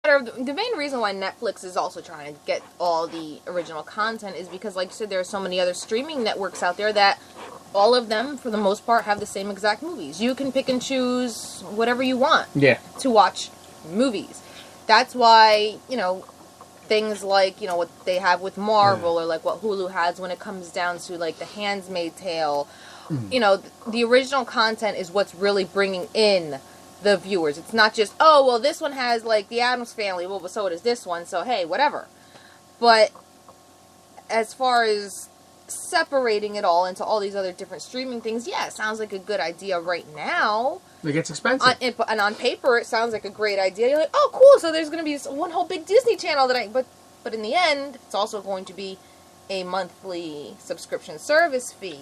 The main reason why Netflix is also trying to get all the original content is because, like you said, there are so many other streaming networks out there that all of them, for the most part, have the same exact movies. You can pick and choose whatever you want to watch movies. That's why, things like, what they have with Marvel or like what Hulu has when it comes down to like The Handmaid's Tale. The original content is what's really bringing in the viewers. It's not just, this one has like the Addams Family, well, but so does this one, so hey, whatever. But as far as separating it all into all these other different streaming things, it sounds like a good idea right now. It gets expensive. And on paper, it sounds like a great idea. You're like, oh, cool, so there's going to be this one whole big Disney Channel but in the end, it's also going to be a monthly subscription service fee.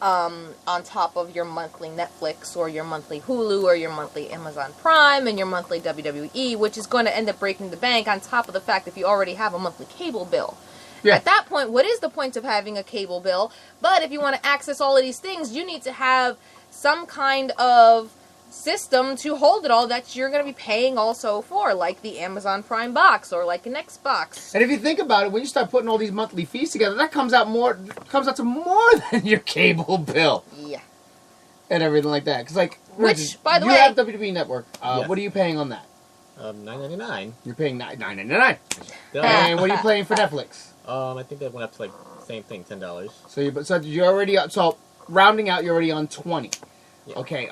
On top of your monthly Netflix or your monthly Hulu or your monthly Amazon Prime and your monthly WWE, which is going to end up breaking the bank on top of the fact if you already have a monthly cable bill. Yeah. At that point, what is the point of having a cable bill? But if you want to access all of these things, you need to have some kind of system to hold it all that you're going to be paying also for, like the Amazon Prime box or like an Xbox. And if you think about it, when you start putting all these monthly fees together, that comes out to more than your cable bill. Yeah. And everything like that. Because which, by the way, you have WWE Network. Yes. What are you paying on that? $9.99. You're paying $9.99. And what are you paying for Netflix? I think that went up to same thing, $10. So rounding out, you're already on $20. Yeah. Okay,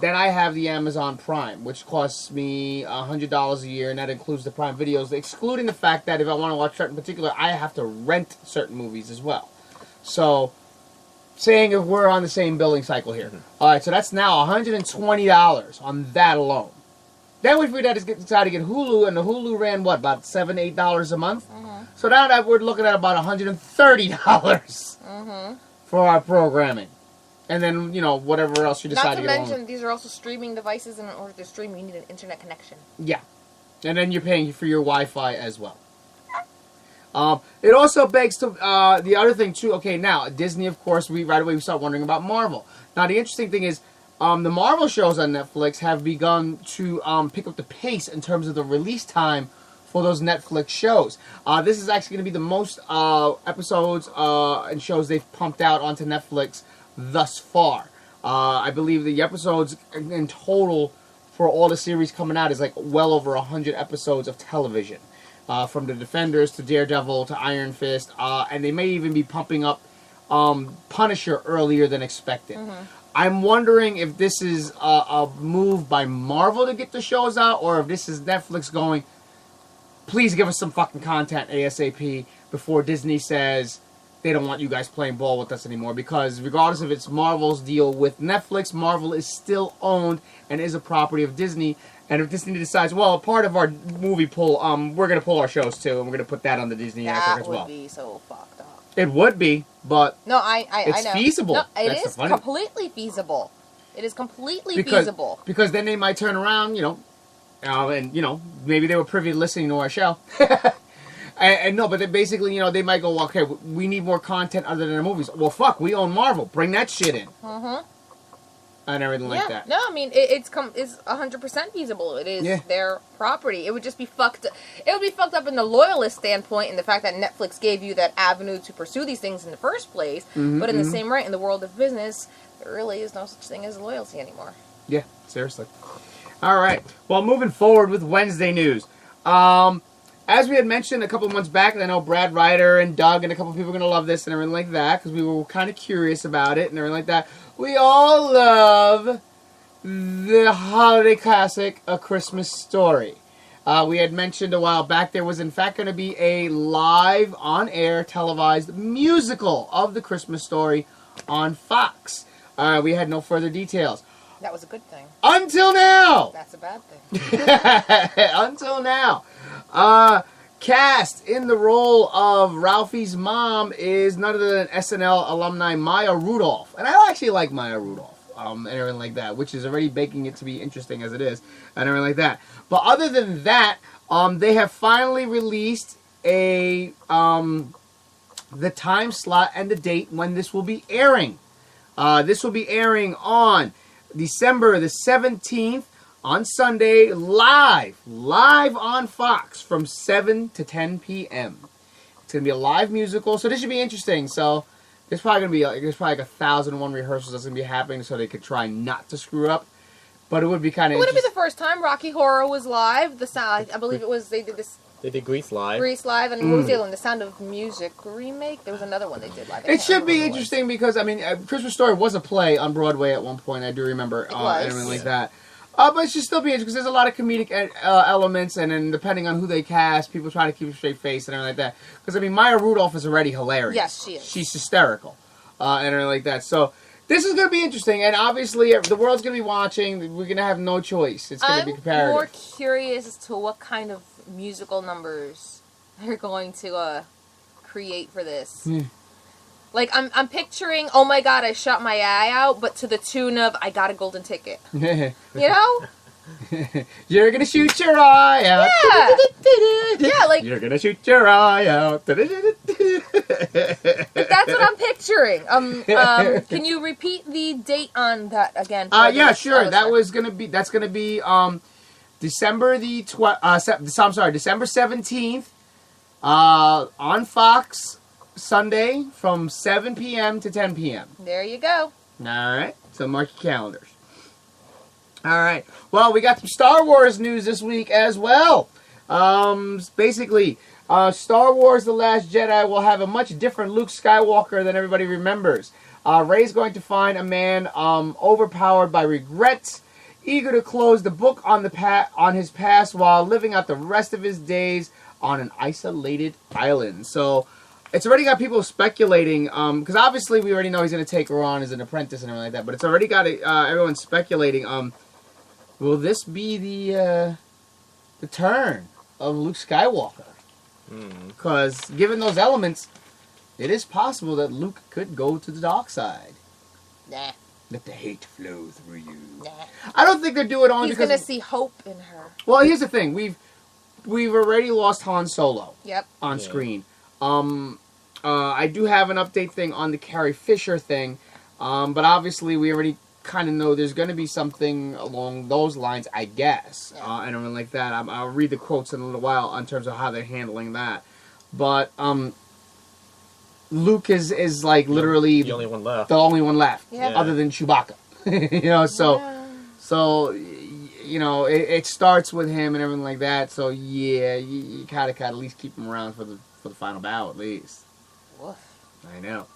then I have the Amazon Prime, which costs me $100 a year, and that includes the Prime videos, excluding the fact that if I want to watch certain particular, I have to rent certain movies as well. So, saying if we're on the same billing cycle here. All right, so that's now $120 on that alone. Then we decided to get Hulu, and the Hulu ran, about $7, $8 a month? So now that we're looking at about $130 for our programming. And then, whatever else you decide to get Not to mention, these are also streaming devices, and in order to stream, you need an internet connection. Yeah. And then you're paying for your Wi-Fi as well. It also begs to, the other thing, too, okay, now, Disney, of course, right away we start wondering about Marvel. Now, the interesting thing is, the Marvel shows on Netflix have begun to pick up the pace in terms of the release time for those Netflix shows. This is actually going to be the most episodes and shows they've pumped out onto Netflix thus far. I believe the episodes in total for all the series coming out is well over 100 episodes of television. From The Defenders to Daredevil to Iron Fist, and they may even be pumping up Punisher earlier than expected. I'm wondering if this is a move by Marvel to get the shows out, or if this is Netflix going, please give us some fucking content ASAP before Disney says they don't want you guys playing ball with us anymore. Because regardless if it's Marvel's deal with Netflix, Marvel is still owned and is a property of Disney. And if Disney decides, well, part of our movie pull, we're going to pull our shows too, and we're going to put that on the Disney network as well. That would be so fucked up. It would be, but no, I it's know. feasible. No, it is completely feasible. It is completely feasible. Because then they might turn around, and, maybe they were privy to listening to our show. And no, but they basically, they might go, okay, we need more content other than the movies. Well, fuck, we own Marvel. Bring that shit in. And everything like that. No, I mean, it's 100% feasible. It is their property. It would just be fucked up. It would be fucked up in the loyalist standpoint, in the fact that Netflix gave you that avenue to pursue these things in the first place. But in the same right, in the world of business, there really is no such thing as loyalty anymore. Yeah, seriously. All right. Well, moving forward with Wednesday news. As we had mentioned a couple of months back, and I know Brad Ryder and Doug and a couple of people are going to love this and everything like that, because we were kind of curious about it and everything like that. We all love the holiday classic, A Christmas Story. We had mentioned a while back there was in fact going to be a live, on-air, televised musical of The Christmas Story on Fox. We had no further details. That was a good thing. Until now! That's a bad thing. Until now. Cast in the role of Ralphie's mom is none other than SNL alumni Maya Rudolph. And I actually like Maya Rudolph and everything like that, which is already making it to be interesting as it is and everything like that. But other than that, they have finally released the time slot and the date when this will be airing. This will be airing on December the 17th on Sunday, live on Fox from 7 to 10 p.m. It's going to be a live musical, so this should be interesting. So there's probably going to be like 1,001 rehearsals that's going to be happening, so they could try not to screw up. But it would be kind of. It wouldn't be the first time Rocky Horror was live. The sound, I believe it was. They did this. They did Grease live. Grease live, and what was the other one? The Sound of Music remake. There was another one they did live. It should be interesting because I mean, Christmas Story was a play on Broadway at one point. I do remember It was. and everything like that. But it should still be interesting because there's a lot of comedic elements, and then depending on who they cast, people trying to keep a straight face and everything like that. Because I mean, Maya Rudolph is already hilarious. Yes, she is. She's hysterical, and everything like that. So. This is going to be interesting, and obviously the world's going to be watching. We're going to have no choice. It's going to be comparative. I'm more curious as to what kind of musical numbers they're going to create for this. Like, I'm picturing, oh my god, I shot my eye out, but to the tune of, I got a golden ticket. You know? You're going to shoot your eye out. Yeah. Yeah, like... You're going to shoot your eye out. But that's what I'm picturing. Can you repeat the date on that again? Yeah, sure. That's going to be December 17th on Fox Sunday from 7 p.m. to 10 p.m. There you go. All right. So mark your calendars. All right. Well, we got some Star Wars news this week as well. Basically, Star Wars The Last Jedi will have a much different Luke Skywalker than everybody remembers. Rey's going to find a man overpowered by regret, eager to close the book on his past while living out the rest of his days on an isolated island. So it's already got people speculating, because obviously we already know he's going to take her on as an apprentice and everything like that, but it's already got everyone speculating, will this be the turn of Luke Skywalker? Because given those elements, it is possible that Luke could go to the dark side. Nah. Let the hate flow through you. Nah. I don't think they're doing it on He's because... going to see hope in her. Well, here's the thing. We've already lost Han Solo. Yep. On screen. I do have an update thing on the Carrie Fisher thing, but obviously we already kind of know there's going to be something along those lines, I guess, and everything like that. I'll read the quotes in a little while in terms of how they're handling that. But Luke is like literally the only one left. The only one left, Yeah. other than Chewbacca. So you know, it starts with him and everything like that. So yeah, you kind of at least keep him around for the final battle at least. Woof. I know.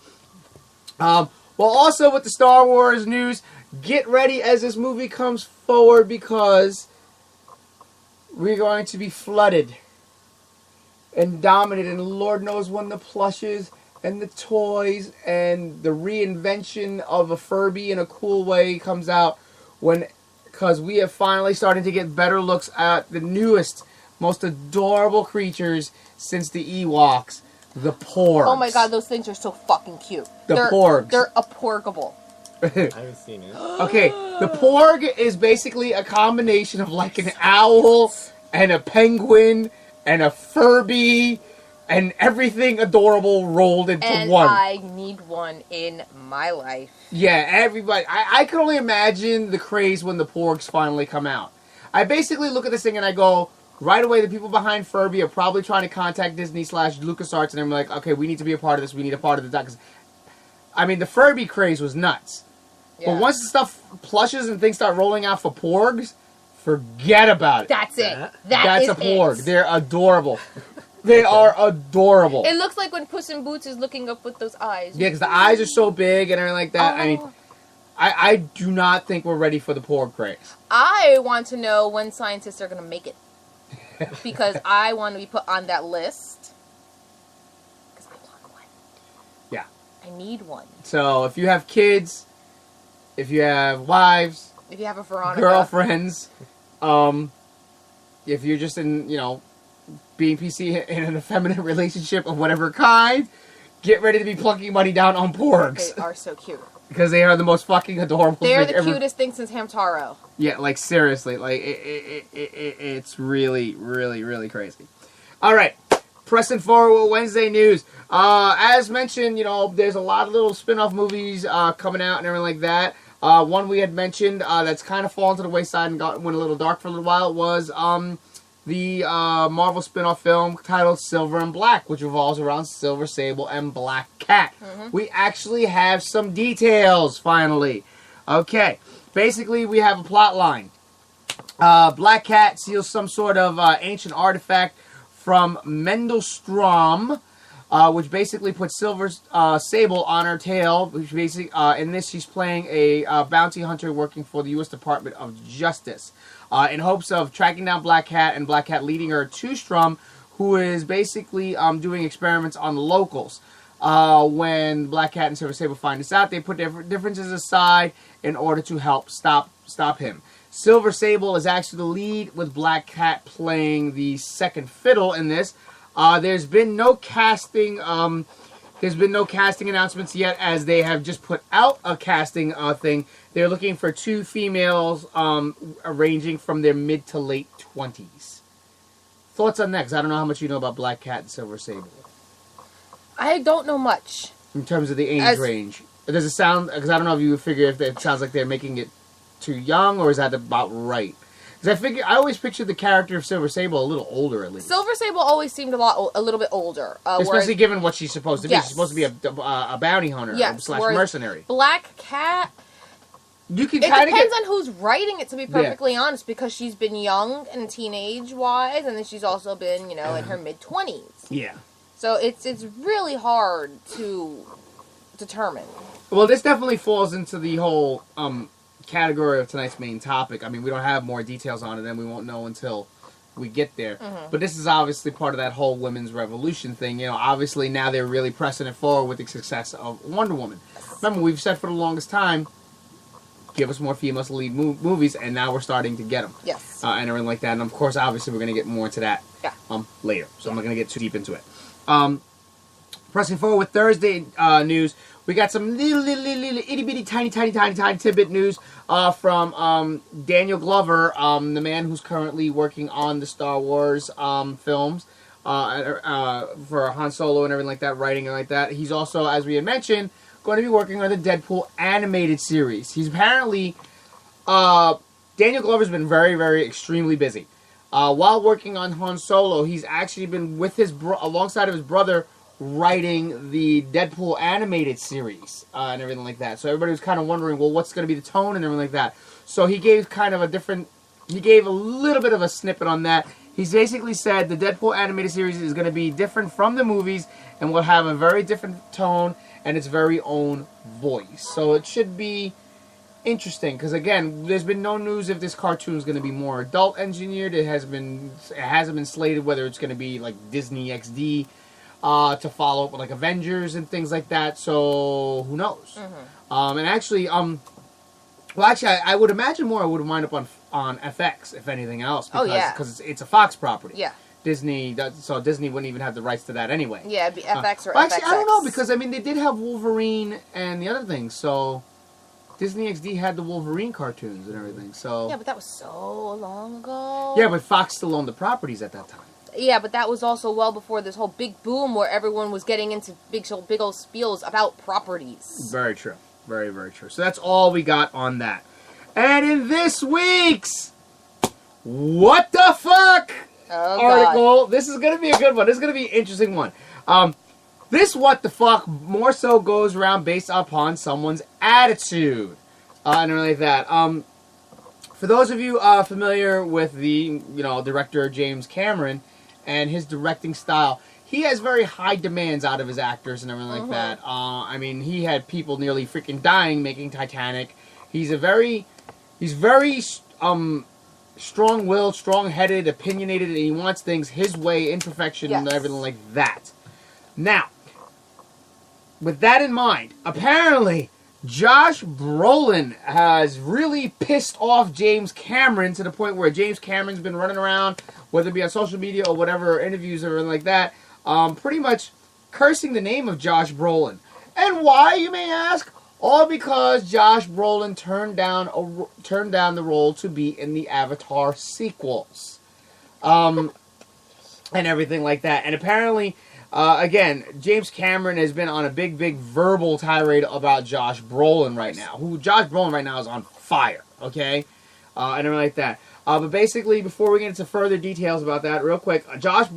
Well, also with the Star Wars news, get ready as this movie comes forward because we're going to be flooded and dominated, and Lord knows when the plushes and the toys and the reinvention of a Furby in a cool way comes out because we have finally started to get better looks at the newest, most adorable creatures since the Ewoks. The porgs. Oh my god, those things are so fucking cute. They're porgs. They're apporgable. I haven't seen it. Okay, the porg is basically a combination of like an owl and a penguin and a Furby and everything adorable rolled into one. And I need one in my life. Yeah, everybody. I can only imagine the craze when the porgs finally come out. I basically look at this thing and I go, right away, the people behind Furby are probably trying to contact Disney / LucasArts, and they're like, okay, we need to be a part of this. We need a part of the doc. I mean, the Furby craze was nuts. Yeah. But once the stuff plushes and things start rolling out for porgs, forget about it. That's it. That's is a porg. it. They're adorable. They are adorable. It looks like when Puss in Boots is looking up with those eyes. Yeah, because the eyes are so big and everything like that. Oh. I mean, I do not think we're ready for the porg craze. I want to know when scientists are going to make it. Because I want to be put on that list. Because I want one. Yeah. I need one. So, if you have kids, if you have wives, If you have a Veronica. girlfriends, if you're just in, being PC in an effeminate relationship of whatever kind, get ready to be plunking money down on porgs. They are so cute. Because they are the most fucking adorable They're thing the ever. cutest thing since Hamtaro. Yeah, like seriously, like it's really, really, really crazy. All right, pressing forward with Wednesday news. As mentioned, there's a lot of little spin-off movies coming out and everything like that. One we had mentioned that's kind of fallen to the wayside and went a little dark for a little while was the Marvel spin-off film titled Silver and Black, which revolves around Silver Sable and Black Cat. We actually have some details, finally. Okay, basically we have a plot line. Black Cat steals some sort of ancient artifact from Mendelstrom, which basically puts Silver Sable on her tail. Which basically, in this, she's playing a bounty hunter working for the U.S. Department of Justice, in hopes of tracking down Black Cat, and Black Cat leading her to Strom, who is basically doing experiments on the locals. When Black Cat and Silver Sable find this out, they put their differences aside in order to help stop him. Silver Sable is actually the lead, with Black Cat playing the second fiddle in this. There's been no casting. There's been no casting announcements yet, as they have just put out a casting thing. They're looking for 2 females, ranging from their mid to late 20s. Thoughts on that? 'Cause I don't know how much you know about Black Cat and Silver Sable. I don't know much. In terms of the age range. Does it sound... Because I don't know if you figure if it sounds like they're making it too young, or is that about right? Because I always pictured the character of Silver Sable a little older, at least. Silver Sable always seemed a little bit older. Especially given what she's supposed to be. Yes. She's supposed to be a bounty hunter slash mercenary. Black Cat... You can It kind of depends on who's writing it, to be perfectly honest, because she's been young and teenage-wise, and then she's also been, in her mid-20s. Yeah. So it's really hard to determine. Well, this definitely falls into the whole category of tonight's main topic. I mean, we don't have more details on it, and we won't know until we get there. But this is obviously part of that whole women's revolution thing. Obviously now they're really pressing it forward with the success of Wonder Woman. Remember, we've said for the longest time, give us more females to lead movies, and now we're starting to get them. Yes. And everything like that. And of course, obviously, we're going to get more into that later. So I'm not going to get too deep into it. Pressing forward with Thursday news, we got some little itty bitty tiny tidbit news from Daniel Glover, the man who's currently working on the Star Wars films for Han Solo and everything like that, writing and like that. He's also, as we had mentioned, going to be working on the Deadpool animated series. He's apparently Daniel Glover's been very, very extremely busy. While working on Han Solo, he's actually been with alongside of his brother, writing the Deadpool animated series and everything like that. So everybody was kind of wondering, well, what's going to be the tone and everything like that. So he gave he gave a little bit of a snippet on that. He's basically said the Deadpool animated series is going to be different from the movies and will have a very different tone and its very own voice. So it should be interesting, because again, there's been no news if this cartoon is going to be more adult engineered. It hasn't been slated whether it's going to be like Disney XD to follow up with like Avengers and things like that. So who knows? And actually, I would imagine more. I would wind up on FX if anything else, because it's a Fox property. Yeah. Disney wouldn't even have the rights to that anyway. Yeah, it'd be FX or actually, FXX. I don't know, because I mean they did have Wolverine and the other things, so Disney XD had the Wolverine cartoons and everything. So yeah, but that was so long ago. Yeah, but Fox still owned the properties at that time. Yeah, but that was also well before this whole big boom where everyone was getting into big old spiels about properties. Very true. Very, very true. So that's all we got on that. And in this week's What the Fuck article, this is going to be a good one. This is going to be an interesting one. This What the Fuck more so goes around based upon someone's attitude. And everything like that. For those of you familiar with the director James Cameron and his directing style, he has very high demands out of his actors and everything like that. I mean, he had people nearly freaking dying making Titanic. He's very strong-willed, strong-headed, opinionated, and he wants things his way, imperfection, and everything like that. Now, with that in mind, apparently Josh Brolin has really pissed off James Cameron to the point where James Cameron's been running around, whether it be on social media or whatever, interviews or anything like that, pretty much cursing the name of Josh Brolin. And why, you may ask? All because Josh Brolin turned down the role to be in the Avatar sequels. And everything like that. And apparently, Again, James Cameron has been on a big verbal tirade about Josh Brolin right now. Josh Brolin right now is on fire, okay? And everything like that. But basically, before we get into further details about that, real quick, Josh